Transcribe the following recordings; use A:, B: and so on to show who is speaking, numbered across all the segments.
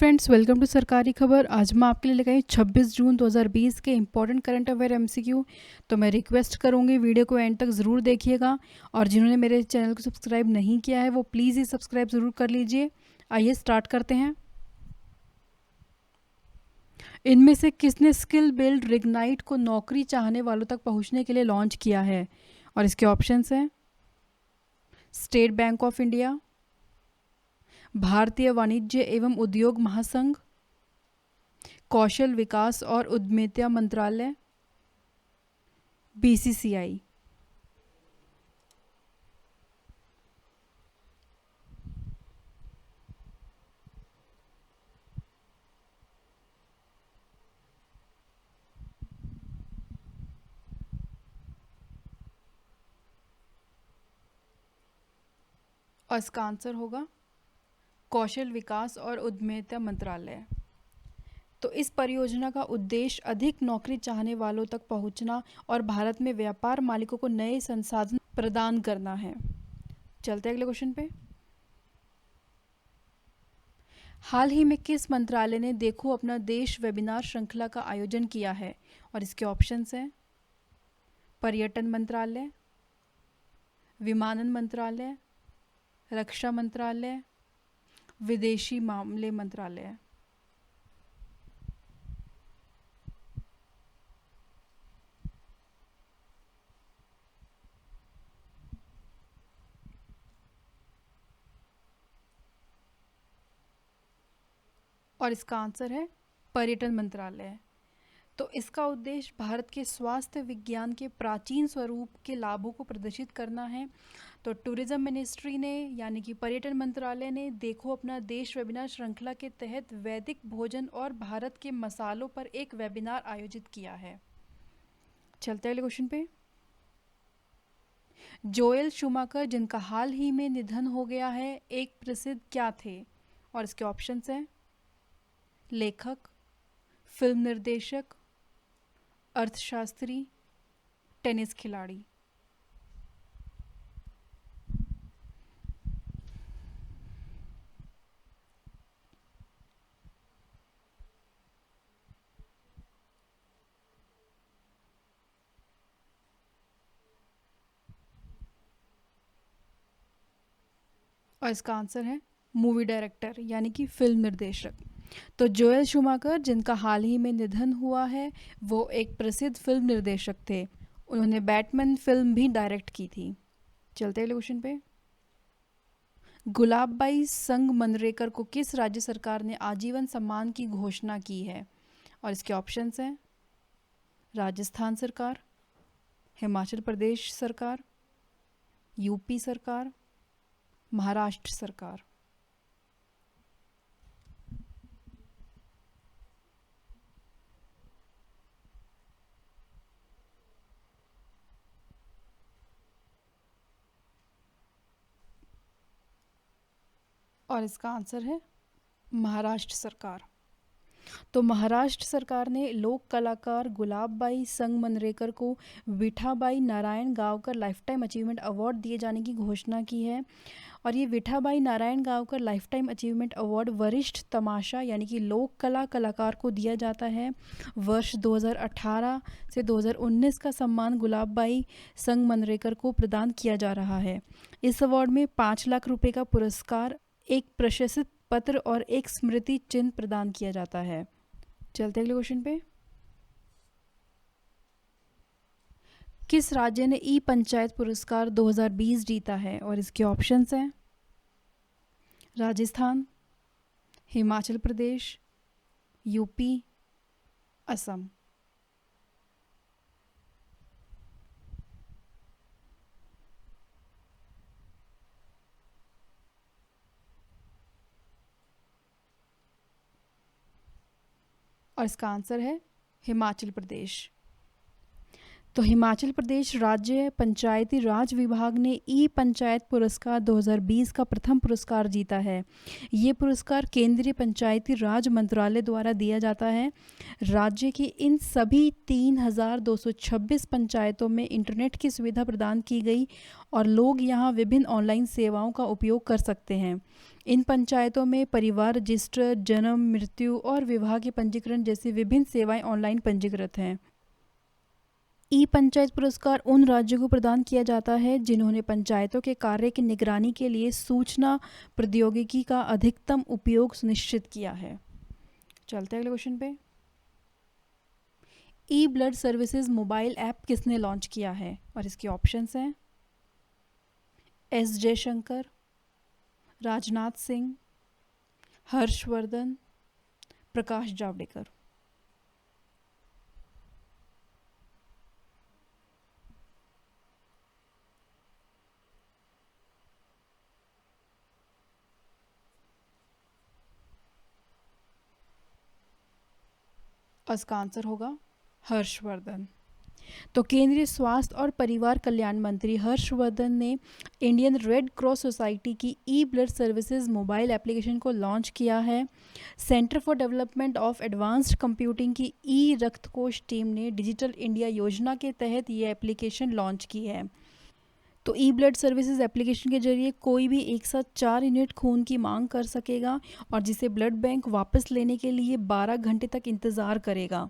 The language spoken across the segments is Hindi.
A: फ्रेंड्स, वेलकम टू सरकारी खबर। आज मैं आपके लिए लेकर आई 26 जून 2020 के इंपॉर्टेंट करंट अफेयर एमसीक्यू। तो मैं रिक्वेस्ट करूंगी वीडियो को एंड तक ज़रूर देखिएगा, और जिन्होंने मेरे चैनल को सब्सक्राइब नहीं किया है वो प्लीज़ ही सब्सक्राइब ज़रूर कर लीजिए। आइए स्टार्ट करते हैं। इनमें से किसने स्किल बिल्ड रिग्नाइट को नौकरी चाहने वालों तक पहुंचने के लिए लॉन्च किया है? और इसके ऑप्शंस हैं स्टेट बैंक ऑफ इंडिया, भारतीय वाणिज्य एवं उद्योग महासंघ, कौशल विकास और उद्यमिता मंत्रालय, बीसीसीआई। और इसका आंसर होगा कौशल विकास और उद्यमिता मंत्रालय। तो इस परियोजना का उद्देश्य अधिक नौकरी चाहने वालों तक पहुंचना और भारत में व्यापार मालिकों को नए संसाधन प्रदान करना है। चलते हैं अगले क्वेश्चन पे। हाल ही में किस मंत्रालय ने देखो अपना देश वेबिनार श्रृंखला का आयोजन किया है? और इसके ऑप्शंस हैं पर्यटन मंत्रालय, विमानन मंत्रालय, रक्षा मंत्रालय, विदेशी मामले मंत्रालय। और इसका आंसर है पर्यटन मंत्रालय। तो इसका उद्देश्य भारत के स्वास्थ्य विज्ञान के प्राचीन स्वरूप के लाभों को प्रदर्शित करना है। तो टूरिज्म मिनिस्ट्री ने यानी कि पर्यटन मंत्रालय ने देखो अपना देश वेबिनार श्रृंखला के तहत वैदिक भोजन और भारत के मसालों पर एक वेबिनार आयोजित किया है। चलते हैं अगले क्वेश्चन पे। जोएल शूमाकर, जिनका हाल ही में निधन हो गया है, एक प्रसिद्ध क्या थे? और इसके ऑप्शंस हैं लेखक, फिल्म निर्देशक, अर्थशास्त्री, टेनिस खिलाड़ी। और इसका आंसर है मूवी डायरेक्टर यानी कि फिल्म निर्देशक। तो जोएल शूमाकर, जिनका हाल ही में निधन हुआ है, वो एक प्रसिद्ध फिल्म निर्देशक थे। उन्होंने बैटमैन फिल्म भी डायरेक्ट की थी। चलते हैं क्वेश्चन पे। गुलाबबाई संगमनरेकर को किस राज्य सरकार ने आजीवन सम्मान की घोषणा की है? और इसके ऑप्शंस हैं राजस्थान सरकार, हिमाचल प्रदेश सरकार, यूपी सरकार, महाराष्ट्र सरकार। और इसका आंसर है महाराष्ट्र सरकार। तो महाराष्ट्र सरकार ने लोक कलाकार गुलाबबाई संगमनरेकर को Vithabai Narayan Gaonkar life time achievement award दिए जाने की घोषणा की है। और ये Vithabai Narayan Gaonkar life time achievement award वरिष्ठ तमाशा यानी कि लोक कला कलाकार को दिया जाता है। वर्ष 2018 से 2019 का सम्मान गुलाबबाई संगमनरेकर को प्रदान किया जा रहा है। इस अवार्ड में 5 लाख रुपए का पुरस्कार, एक प्रशस्ति पत्र और एक स्मृति चिन्ह प्रदान किया जाता है। चलते अगले क्वेश्चन पे। किस राज्य ने ई पंचायत पुरस्कार 2020 जीता है? और इसके ऑप्शंस हैं राजस्थान, हिमाचल प्रदेश, यूपी, असम। और इसका आंसर है हिमाचल प्रदेश। तो हिमाचल प्रदेश राज्य पंचायती राज विभाग ने ई पंचायत पुरस्कार 2020 का प्रथम पुरस्कार जीता है। ये पुरस्कार केंद्रीय पंचायती राज मंत्रालय द्वारा दिया जाता है। राज्य की इन सभी 3,226 पंचायतों में इंटरनेट की सुविधा प्रदान की गई और लोग यहाँ विभिन्न ऑनलाइन सेवाओं का उपयोग कर सकते हैं। इन पंचायतों में परिवार रजिस्टर, जन्म, मृत्यु और विवाह के पंजीकरण जैसी विभिन्न सेवाएं ऑनलाइन पंजीकृत हैं। ई पंचायत पुरस्कार उन राज्यों को प्रदान किया जाता है जिन्होंने पंचायतों के कार्य की निगरानी के लिए सूचना प्रौद्योगिकी का अधिकतम उपयोग सुनिश्चित किया है। चलते हैं अगले क्वेश्चन पे। ई ब्लड सर्विसेज मोबाइल ऐप किसने लॉन्च किया है? और इसके ऑप्शंस हैं एस जयशंकर, राजनाथ सिंह, हर्षवर्धन, प्रकाश जावड़ेकर। और इसका आंसर होगा हर्षवर्धन। तो केंद्रीय स्वास्थ्य और परिवार कल्याण मंत्री हर्षवर्धन ने इंडियन रेड क्रॉस सोसाइटी की ई ब्लड सर्विसेज मोबाइल एप्लीकेशन को लॉन्च किया है। Centre for development of advanced computing की ई रक्त कोष टीम ने डिजिटल इंडिया योजना के तहत ये एप्लीकेशन लॉन्च की है। तो ई ब्लड सर्विसेज एप्लीकेशन के जरिए कोई भी एक साथ 4 यूनिट खून की मांग कर सकेगा और जिसे ब्लड बैंक वापस लेने के लिए 12 घंटे तक इंतज़ार करेगा।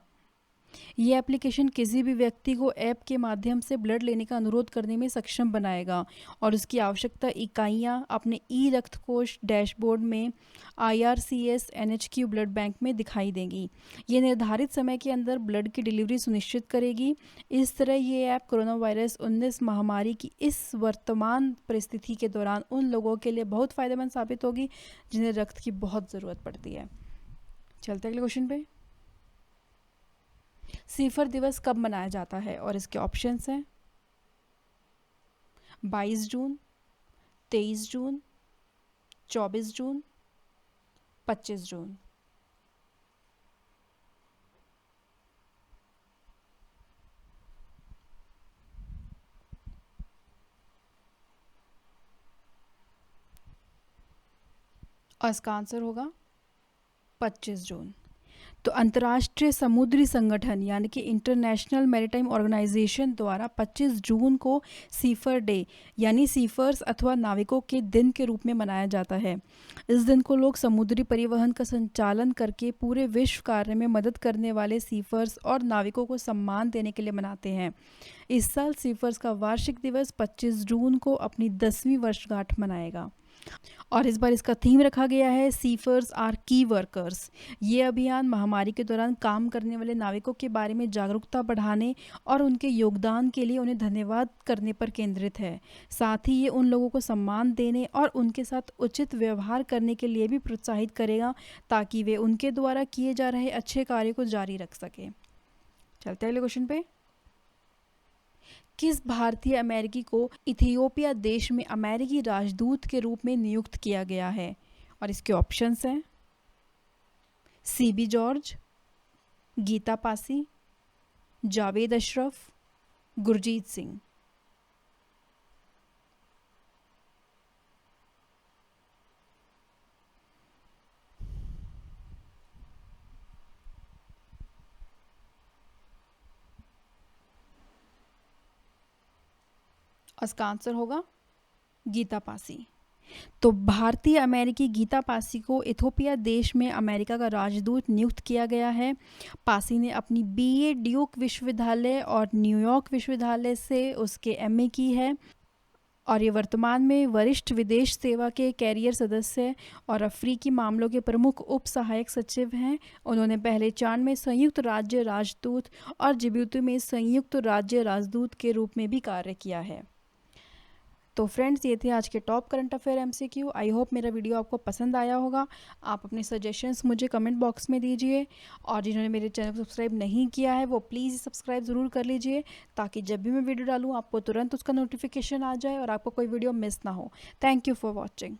A: ये एप्लीकेशन किसी भी व्यक्ति को ऐप के माध्यम से ब्लड लेने का अनुरोध करने में सक्षम बनाएगा और उसकी आवश्यकता इकाइयाँ अपने ई रक्त कोष डैशबोर्ड में IRCS NHQ ब्लड बैंक में दिखाई देंगी। ये निर्धारित समय के अंदर ब्लड की डिलीवरी सुनिश्चित करेगी। इस तरह ये ऐप कोरोना वायरस 19 महामारी की इस वर्तमान परिस्थिति के दौरान उन लोगों के लिए बहुत फ़ायदेमंद साबित होगी जिन्हें रक्त की बहुत ज़रूरत पड़ती है। चलते अगले क्वेश्चन पे। सीफर दिवस कब मनाया जाता है? और इसके ऑप्शंस हैं 22 जून, 23 जून, 24 जून, 25 जून। और इसका आंसर होगा 25 जून। तो अंतर्राष्ट्रीय समुद्री संगठन यानी कि इंटरनेशनल मैरीटाइम ऑर्गेनाइजेशन द्वारा 25 जून को सीफर डे यानी सीफर्स अथवा नाविकों के दिन के रूप में मनाया जाता है। इस दिन को लोग समुद्री परिवहन का संचालन करके पूरे विश्व कार्य में मदद करने वाले सीफर्स और नाविकों को सम्मान देने के लिए मनाते हैं। इस साल सीफर्स का वार्षिक दिवस 25 जून को अपनी 10वीं वर्षगांठ मनाएगा और इस बार इसका थीम रखा गया है सीफर्स आर की वर्कर्स। ये अभियान महामारी के दौरान काम करने वाले नाविकों के बारे में जागरूकता बढ़ाने और उनके योगदान के लिए उन्हें धन्यवाद करने पर केंद्रित है। साथ ही ये उन लोगों को सम्मान देने और उनके साथ उचित व्यवहार करने के लिए भी प्रोत्साहित करेगा ताकि वे उनके द्वारा किए जा रहे अच्छे कार्य को जारी रख सकें। चलते हैं अगले क्वेश्चन पे। किस भारतीय अमेरिकी को इथियोपिया देश में अमेरिकी राजदूत के रूप में नियुक्त किया गया है? और इसके ऑप्शंस हैं CB जॉर्ज, गीता पासी, जावेद अशरफ, गुरजीत सिंह। इसका आंसर होगा गीता पासी। तो भारतीय अमेरिकी गीता पासी को इथियोपिया देश में अमेरिका का राजदूत नियुक्त किया गया है। पासी ने अपनी BA ड्यूक विश्वविद्यालय और न्यूयॉर्क विश्वविद्यालय से उसके MA की है और ये वर्तमान में वरिष्ठ विदेश सेवा के कैरियर सदस्य और अफ्रीकी मामलों के प्रमुख उप सहायक सचिव हैं। उन्होंने पहले चाड में संयुक्त राज्य राजदूत और जिबूती में संयुक्त राज्य राजदूत के रूप में भी कार्य किया है। तो फ्रेंड्स, ये थे आज के top current affair MCQ। I hope मेरा वीडियो आपको पसंद आया होगा। आप अपने सजेशंस मुझे कमेंट बॉक्स में दीजिए और जिन्होंने मेरे चैनल को सब्सक्राइब नहीं किया है वो प्लीज़ सब्सक्राइब ज़रूर कर लीजिए ताकि जब भी मैं वीडियो डालूँ आपको तुरंत उसका नोटिफिकेशन आ जाए और आपको कोई वीडियो मिस ना हो। Thank you for watching.